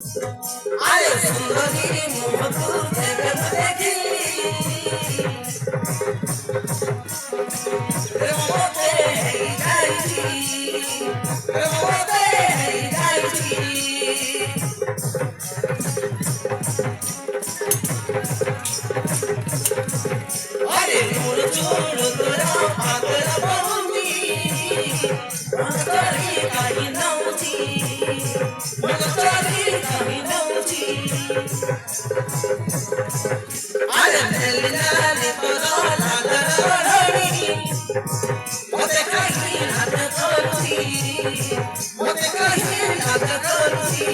আরে সুন্দরী মুহূর্ত থেকে দেখি মতে যাইছি মতে যাইছি আরে মোর চোর তোরা পাগল বন্ধি মগরি কাহি নাউছি মগরি কাহি নাউছি আরে মেলনালে তোরা লাগড়ি মতে কাহি হাত করছি মতে কাহি হাত করছি